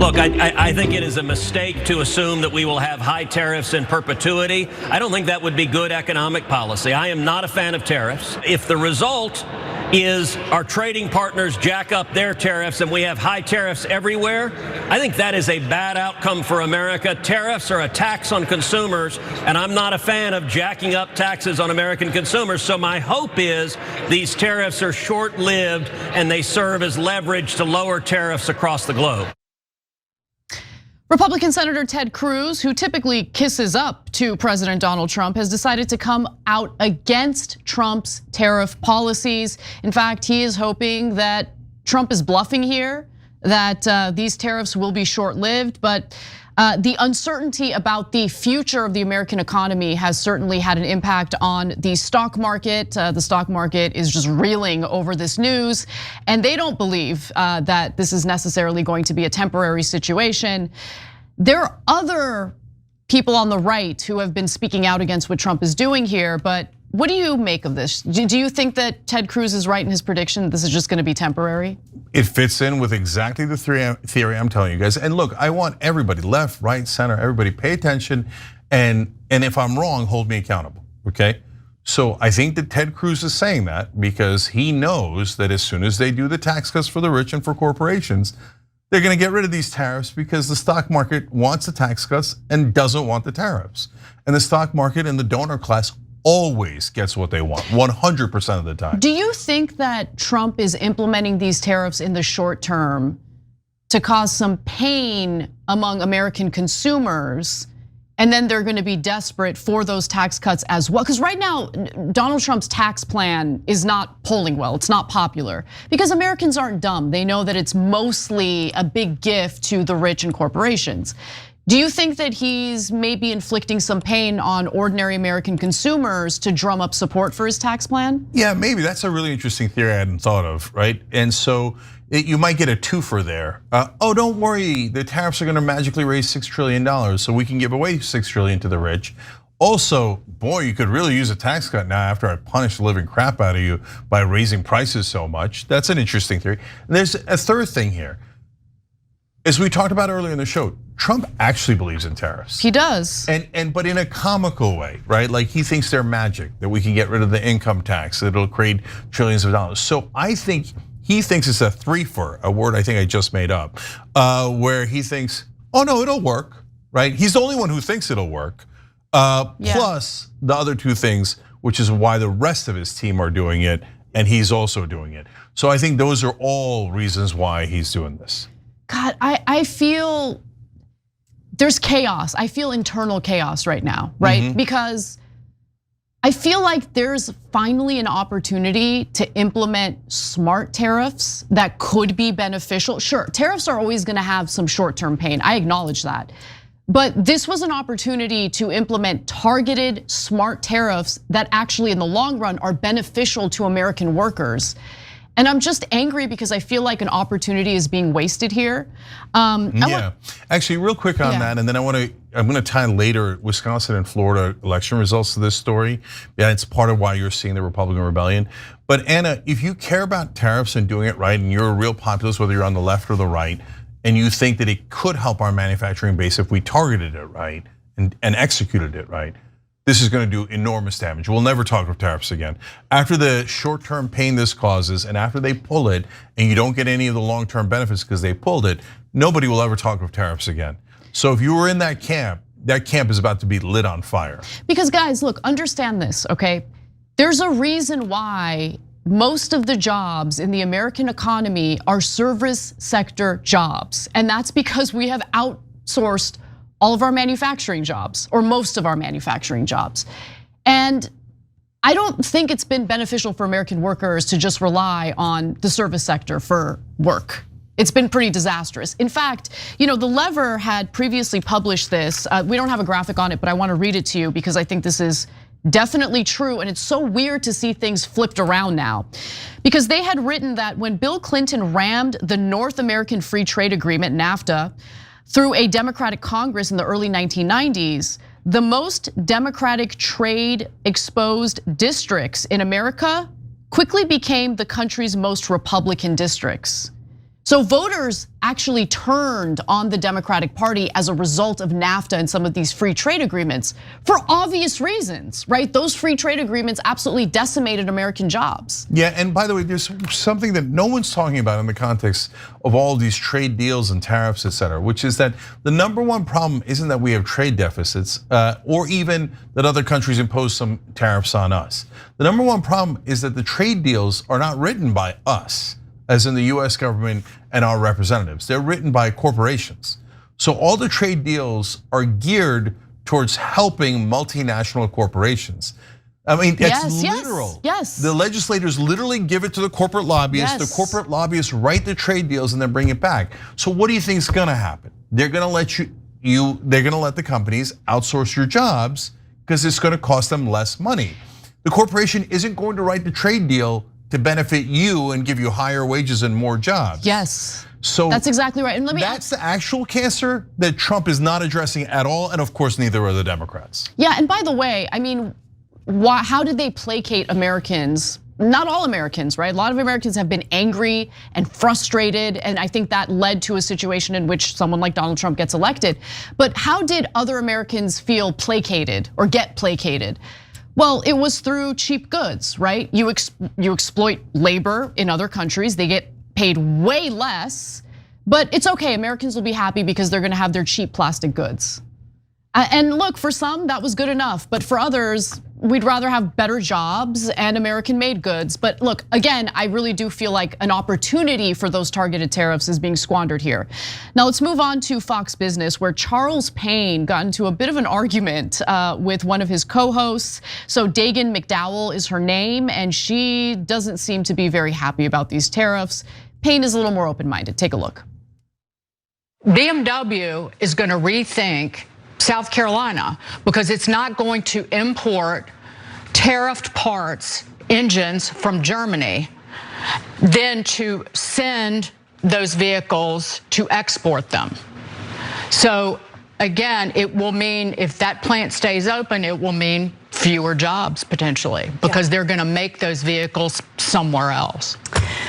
Look, I think it is a mistake to assume that we will have high tariffs in perpetuity. I don't think that would be good economic policy. I am not a fan of tariffs. If the result is our trading partners jack up their tariffs and we have high tariffs everywhere, I think that is a bad outcome for America. Tariffs are a tax on consumers, and I'm not a fan of jacking up taxes on American consumers. So my hope is these tariffs are short-lived and they serve as leverage to lower tariffs across the globe. Republican Senator Ted Cruz, who typically kisses up to President Donald Trump, has decided to come out against Trump's tariff policies. In fact, he is hoping that Trump is bluffing here, that these tariffs will be short-lived, but the uncertainty about the future of the American economy has certainly had an impact on the stock market. The stock market is just reeling over this news, and they don't believe that this is necessarily going to be a temporary situation. There are other people on the right who have been speaking out against what Trump is doing here, but what do you make of this? Do you think that Ted Cruz is right in his prediction that this is just going to be temporary? It fits in with exactly the theory I'm telling you guys. And look, I want everybody, left, right, center, everybody pay attention. And if I'm wrong, hold me accountable, okay? So I think that Ted Cruz is saying that because he knows that as soon as they do the tax cuts for the rich and for corporations, they're gonna get rid of these tariffs because the stock market wants the tax cuts and doesn't want the tariffs. And the stock market and the donor class always gets what they want, 100% of the time. Do you think that Trump is implementing these tariffs in the short term to cause some pain among American consumers, and then they're gonna be desperate for those tax cuts as well? Because right now, Donald Trump's tax plan is not polling well, it's not popular, because Americans aren't dumb. They know that it's mostly a big gift to the rich and corporations. Do you think that he's maybe inflicting some pain on ordinary American consumers to drum up support for his tax plan? Yeah, maybe. That's a really interesting theory I hadn't thought of, right? And so you might get a twofer there. Oh, don't worry, the tariffs are gonna magically raise $6 trillion so we can give away $6 trillion to the rich. Also, boy, you could really use a tax cut now after I punished the living crap out of you by raising prices so much. That's an interesting theory. And there's a third thing here. As we talked about earlier in the show, Trump actually believes in tariffs. He does. But in a comical way, right? Like he thinks they're magic, that we can get rid of the income tax, that it'll create trillions of dollars. So I think he thinks it's a threefer, a word I think I just made up, where he thinks, oh no, it'll work, right? He's the only one who thinks it'll work. Plus the other two things, which is why the rest of his team are doing it, and he's also doing it. So I think those are all reasons why he's doing this. God, I feel there's chaos. I feel internal chaos right now, right? Because I feel like there's finally an opportunity to implement smart tariffs that could be beneficial. Sure, tariffs are always gonna have some short-term pain, I acknowledge that. But this was an opportunity to implement targeted, smart tariffs that actually in the long run are beneficial to American workers. And I'm just angry because I feel like an opportunity is being wasted here. Actually, real quick on that, and then I'm gonna tie later Wisconsin and Florida election results to this story. Yeah, it's part of why you're seeing the Republican rebellion. But Anna, if you care about tariffs and doing it right, and you're a real populist, whether you're on the left or the right, and you think that it could help our manufacturing base if we targeted it right and executed it right, this is gonna do enormous damage. We'll never talk of tariffs again. After the short-term pain this causes, and after they pull it, and you don't get any of the long-term benefits because they pulled it, nobody will ever talk of tariffs again. So if you were in that camp is about to be lit on fire. Because guys, look, understand this, okay? There's a reason why most of the jobs in the American economy are service sector jobs. And that's because we have outsourced all of our manufacturing jobs, or most of our manufacturing jobs. And I don't think it's been beneficial for American workers to just rely on the service sector for work. It's been pretty disastrous. In fact, the Lever had previously published this. We don't have a graphic on it, but I wanna read it to you because I think this is definitely true, and it's so weird to see things flipped around now. Because they had written that when Bill Clinton rammed the North American Free Trade Agreement, NAFTA, through a Democratic Congress in the early 1990s, the most Democratic trade exposed districts in America quickly became the country's most Republican districts. So voters actually turned on the Democratic Party as a result of NAFTA and some of these free trade agreements for obvious reasons, right? Those free trade agreements absolutely decimated American jobs. Yeah, and by the way, there's something that no one's talking about in the context of all these trade deals and tariffs, et cetera, which is that the number one problem isn't that we have trade deficits or even that other countries impose some tariffs on us. The number one problem is that the trade deals are not written by us, as in the US government and our representatives. They're written by corporations. So all the trade deals are geared towards helping multinational corporations. I mean, it's literal. Yes. The legislators literally give it to the corporate lobbyists. Yes. The corporate lobbyists write the trade deals and then bring it back. So what do you think is gonna happen? They're gonna let they're gonna let the companies outsource your jobs because it's gonna cost them less money. The corporation isn't going to write the trade deal to benefit you and give you higher wages and more jobs. Yes. So that's exactly right. And that's the actual cancer that Trump is not addressing at all, and of course neither are the Democrats. Yeah, and by the way, I mean, how did they placate Americans? Not all Americans, right? A lot of Americans have been angry and frustrated, and I think that led to a situation in which someone like Donald Trump gets elected. But how did other Americans feel placated or get placated? Well, it was through cheap goods, right? You exploit labor in other countries, they get paid way less, but it's okay, Americans will be happy because they're gonna have their cheap plastic goods. And look, for some that was good enough, but for others, we'd rather have better jobs and American-made goods. But look, again, I really do feel like an opportunity for those targeted tariffs is being squandered here. Now let's move on to Fox Business, where Charles Payne got into a bit of an argument with one of his co-hosts. So Dagan McDowell is her name, and she doesn't seem to be very happy about these tariffs. Payne is a little more open-minded. Take a look. BMW is going to rethink South Carolina because it's not going to import tariffed parts, engines from Germany, then to send those vehicles to export them. So again, it will mean if that plant stays open, it will mean fewer jobs potentially because they're going to make those vehicles somewhere else.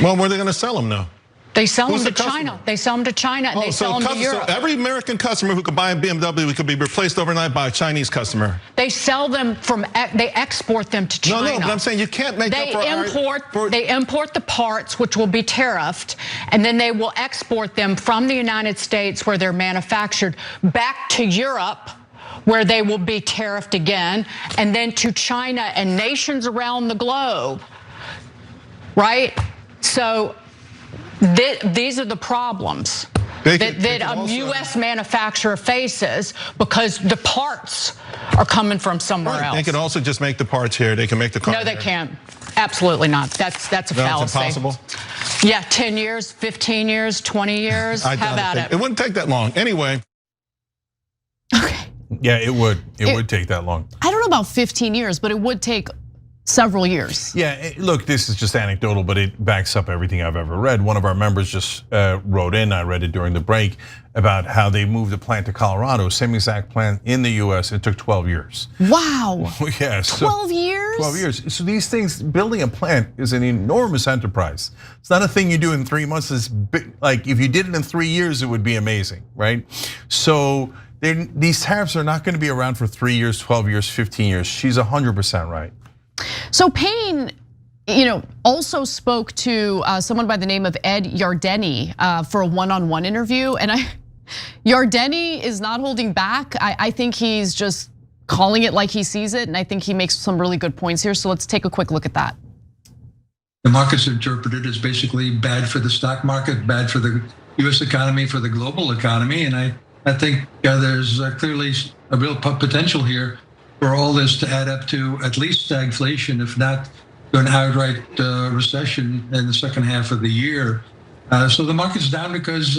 Well, where are they going to sell them now? They sell them to China. They sell them to China and they sell them to Europe. So every American customer who could buy a BMW could be replaced overnight by a Chinese customer. They sell them they export them to China. No, but I'm saying you can't make They import the parts, which will be tariffed, and then they will export them from the United States where they're manufactured back to Europe, where they will be tariffed again, and then to China and nations around the globe, right? So these are the problems that a US manufacturer faces because the parts are coming from somewhere else. They can also just make the parts here. They can make the car. No, they can't. Absolutely not. That's a fallacy. It's impossible? Yeah, 10 years, 15 years, 20 years. Have at it. It wouldn't take that long. Anyway. Okay. Yeah, it would. It would take that long. I don't know about 15 years, but it would take several years. Yeah, look, this is just anecdotal, but it backs up everything I've ever read. One of our members just wrote in, I read it during the break, about how they moved a plant to Colorado, same exact plant in the US, it took 12 years. Wow. Yeah, 12 years? 12 years. So these things, building a plant is an enormous enterprise. It's not a thing you do in 3 months. It's like if you did it in 3 years, it would be amazing, right? So these tariffs are not gonna be around for 3 years, 12 years, 15 years. She's 100% right. So Payne, also spoke to someone by the name of Ed Yardeni for a one-on-one interview, and Yardeni is not holding back. I think he's just calling it like he sees it, and I think he makes some really good points here. So let's take a quick look at that. The market's interpreted as basically bad for the stock market, bad for the US economy, for the global economy, and I think there's clearly a real potential here for all this to add up to at least stagflation, if not to an outright recession in the second half of the year. So the market's down because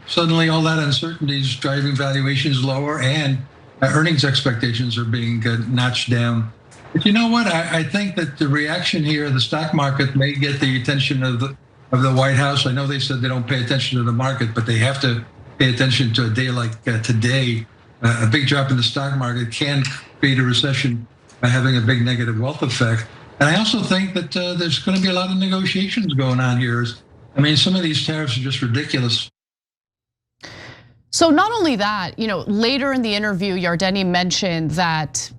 suddenly all that uncertainty is driving valuations lower and earnings expectations are being notched down. But you know what? I think that the reaction here, the stock market may get the attention of the White House. I know they said they don't pay attention to the market, but they have to pay attention to a day like today. A big drop in the stock market can create a recession by having a big negative wealth effect. And I also think that there's going to be a lot of negotiations going on here. I mean, some of these tariffs are just ridiculous. So not only that, later in the interview, Yardeni mentioned that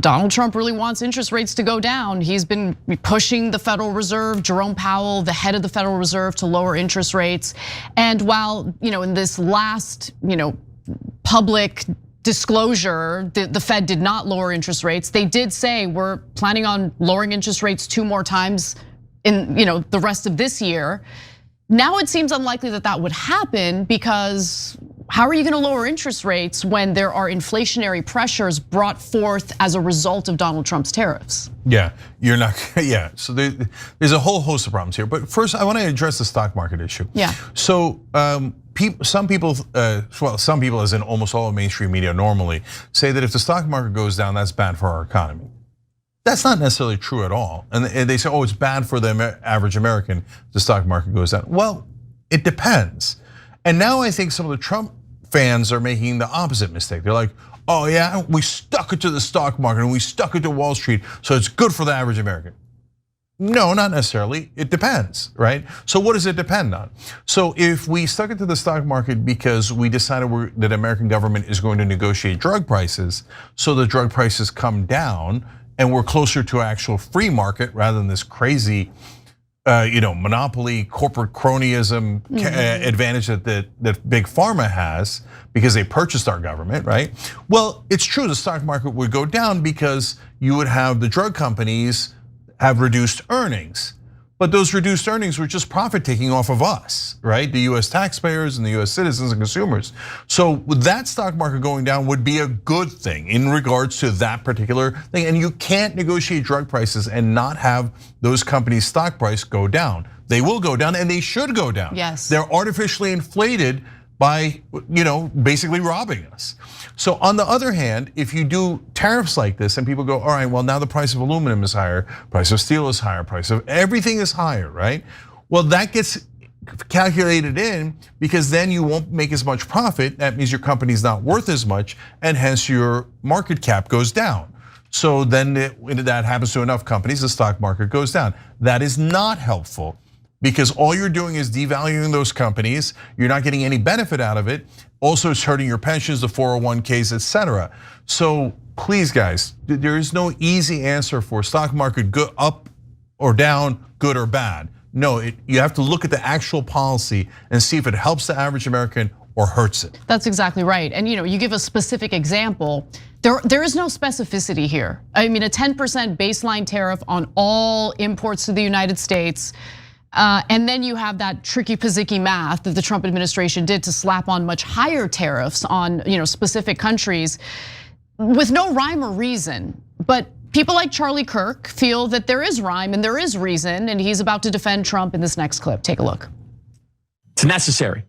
Donald Trump really wants interest rates to go down. He's been pushing the Federal Reserve, Jerome Powell, the head of the Federal Reserve, to lower interest rates. And while, in this last, public disclosure, the Fed did not lower interest rates, they did say we're planning on lowering interest rates 2 more times in, the rest of this year. Now it seems unlikely that that would happen, because how are you gonna lower interest rates when there are inflationary pressures brought forth as a result of Donald Trump's tariffs? Yeah, you're not, yeah. So there's a whole host of problems here. But first, I wanna address the stock market issue. Yeah. So some people, as in almost all of mainstream media normally, say that if the stock market goes down, that's bad for our economy. That's not necessarily true at all. And they say, it's bad for the average American, the stock market goes down. Well, it depends. And now I think some of the Trump fans are making the opposite mistake. They're like, oh yeah, we stuck it to the stock market and we stuck it to Wall Street, so it's good for the average American. No, not necessarily, it depends, right? So what does it depend on? So if we stuck it to the stock market because we decided that American government is going to negotiate drug prices, so the drug prices come down, and we're closer to actual free market rather than this crazy, monopoly, corporate cronyism advantage that big pharma has because they purchased our government, right? Well, it's true the stock market would go down because you would have the drug companies have reduced earnings. But those reduced earnings were just profit taking off of us, right? The US taxpayers and the US citizens and consumers. So with that stock market going down would be a good thing in regards to that particular thing. And you can't negotiate drug prices and not have those companies' stock price go down. They will go down and they should go down. Yes. They're artificially inflated by basically robbing us. So on the other hand, if you do tariffs like this and people go, all right, well now the price of aluminum is higher, price of steel is higher, price of everything is higher, right? Well, that gets calculated in because then you won't make as much profit. That means your company's not worth as much and hence your market cap goes down. So then that happens to enough companies, the stock market goes down. That is not helpful, because all you're doing is devaluing those companies. You're not getting any benefit out of it. Also, it's hurting your pensions, the 401ks, etc. So please, guys, there is no easy answer for stock market good up or down, good or bad. No, you have to look at the actual policy and see if it helps the average American or hurts it. That's exactly right. And you give a specific example. There is no specificity here. I mean, a 10% baseline tariff on all imports to the United States. And then you have that tricky pizzicky math that the Trump administration did to slap on much higher tariffs on specific countries with no rhyme or reason. But people like Charlie Kirk feel that there is rhyme and there is reason, and he's about to defend Trump in this next clip. Take a look. It's necessary.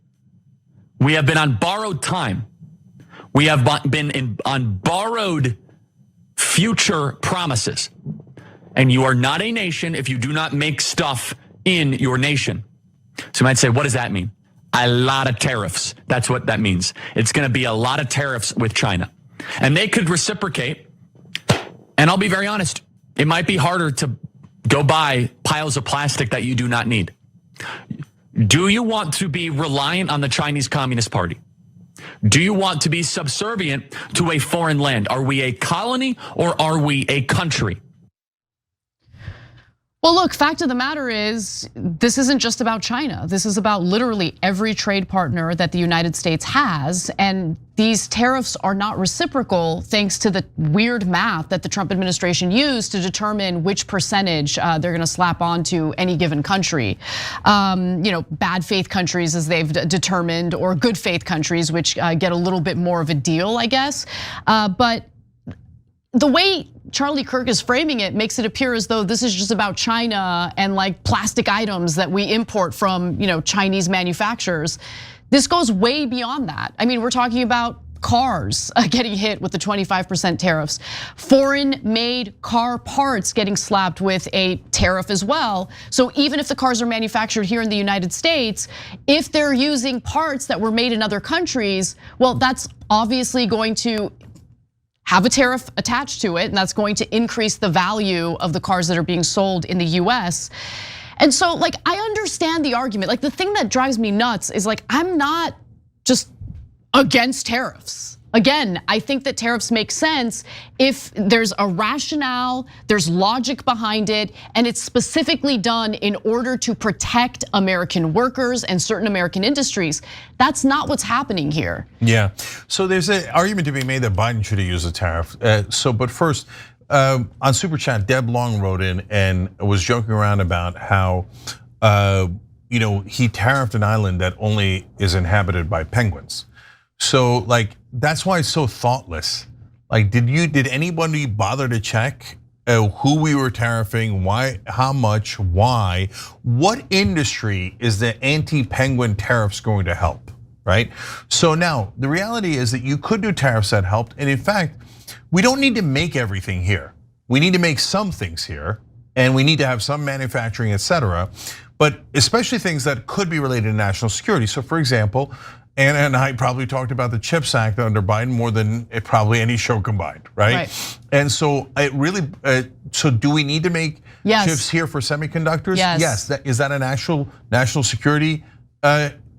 We have been on borrowed time. We have been on borrowed future promises. And you are not a nation if you do not make stuff in your nation. So you might say, what does that mean? A lot of tariffs. That's what that means. It's gonna be a lot of tariffs with China. And they could reciprocate. And I'll be very honest, it might be harder to go buy piles of plastic that you do not need. Do you want to be reliant on the Chinese Communist Party? Do you want to be subservient to a foreign land? Are we a colony or are we a country? Well, look, fact of the matter is, this isn't just about China. This is about literally every trade partner that the United States has. And these tariffs are not reciprocal thanks to the weird math that the Trump administration used to determine which percentage they're gonna slap onto any given country. Bad faith countries, as they've determined, or good faith countries, which get a little bit more of a deal, I guess. But the way Charlie Kirk is framing it makes it appear as though this is just about China and like plastic items that we import from Chinese manufacturers. This goes way beyond that. I mean, we're talking about cars getting hit with the 25% tariffs, foreign made car parts getting slapped with a tariff as well. So even if the cars are manufactured here in the United States, if they're using parts that were made in other countries, well, that's obviously going to have a tariff attached to it, and that's going to increase the value of the cars that are being sold in the US. And so like, I understand the argument. Like the thing that drives me nuts is like, I'm not just against tariffs. Again, I think that tariffs make sense if there's a rationale, there's logic behind it, and it's specifically done in order to protect American workers and certain American industries. That's not what's happening here. Yeah, so there's an argument to be made that Biden should have used a tariff. But first, on Super Chat, Deb Long wrote in and was joking around about how he tariffed an island that only is inhabited by penguins. So like, that's why it's so thoughtless. Like, did anybody bother to check who we were tariffing, why, how much, why? What industry is the anti-penguin tariffs going to help, right? So now, the reality is that you could do tariffs that helped, and in fact, we don't need to make everything here. We need to make some things here, and we need to have some manufacturing, et cetera, but especially things that could be related to national security. So for example, Anna and I probably talked about the CHIPS Act under Biden more than probably any show combined, right? And so it really, so do we need to make chips here for semiconductors? Yes. Is that an actual national security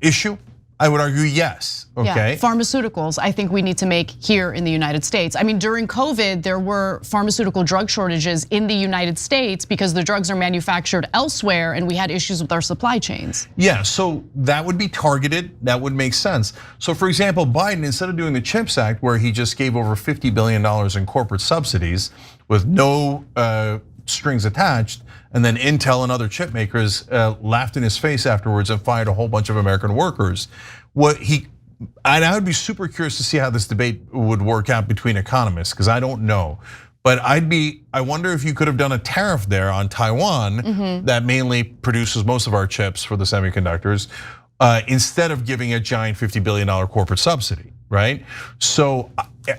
issue? I would argue yes, okay. Yeah, pharmaceuticals, I think we need to make here in the United States. I mean, during COVID, there were pharmaceutical drug shortages in the United States because the drugs are manufactured elsewhere and we had issues with our supply chains. Yeah, so that would be targeted, that would make sense. So for example, Biden, instead of doing the CHIPS Act where he just gave over $50 billion in corporate subsidies with no strings attached, and then Intel and other chip makers laughed in his face afterwards and fired a whole bunch of American workers. I would be super curious to see how this debate would work out between economists, because I don't know. But I wonder if you could have done a tariff there on Taiwan that mainly produces most of our chips for the semiconductors, instead of giving a giant $50 billion corporate subsidy, right? So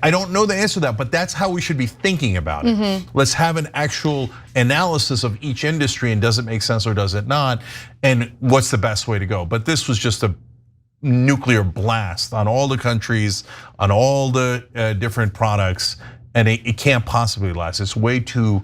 I don't know the answer to that, but that's how we should be thinking about it. Let's have an actual analysis of each industry and does it make sense or does it not? And what's the best way to go? But this was just a nuclear blast on all the countries, on all the different products, and it can't possibly last. It's way too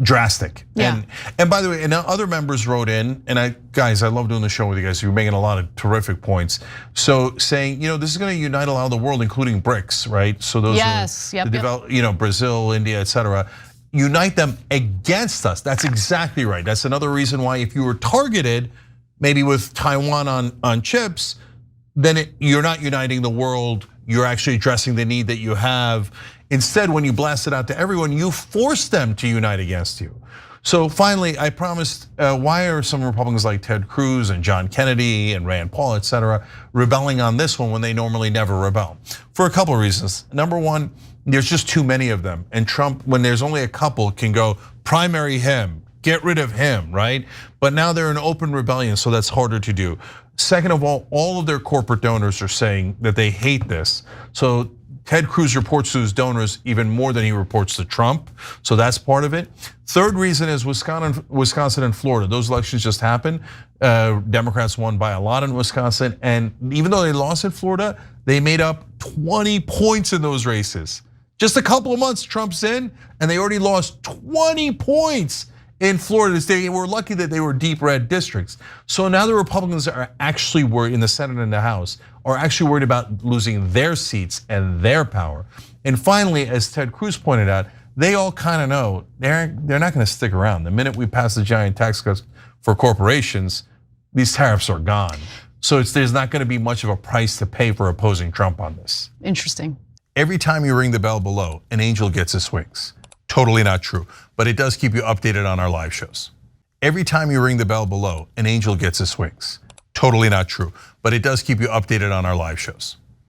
drastic. Yeah. And by the way, and other members wrote in, and guys, I love doing the show with you guys. You're making a lot of terrific points. So saying, this is going to unite a lot of the world, including BRICS, right? So those are the Brazil, India, et cetera. Unite them against us. That's exactly right. That's another reason why if you were targeted, maybe with Taiwan on chips, then you're not uniting the world. You're actually addressing the need that you have. Instead, when you blast it out to everyone, you force them to unite against you. So finally, I promised, why are some Republicans like Ted Cruz and John Kennedy and Rand Paul, et cetera, rebelling on this one when they normally never rebel? For a couple of reasons. Number one, there's just too many of them. And Trump, when there's only a couple, can go primary him, get rid of him, right? But now they're in open rebellion, so that's harder to do. Second of all of their corporate donors are saying that they hate this. So Ted Cruz reports to his donors even more than he reports to Trump, so that's part of it. Third reason is Wisconsin and Florida. Those elections just happened. Democrats won by a lot in Wisconsin, and even though they lost in Florida, they made up 20 points in those races. Just a couple of months Trump's in, and they already lost 20 points in Florida. They were lucky that they were deep red districts. So now the Republicans are actually worried in the Senate and the House, are actually worried about losing their seats and their power. And finally, as Ted Cruz pointed out, they all kind of know they're not going to stick around. The minute we pass the giant tax cuts for corporations, these tariffs are gone. So there's not going to be much of a price to pay for opposing Trump on this. Interesting. Every time you ring the bell below, an angel gets his wings. Totally not true, but it does keep you updated on our live shows. Every time you ring the bell below, an angel gets his wings. Totally not true, but it does keep you updated on our live shows.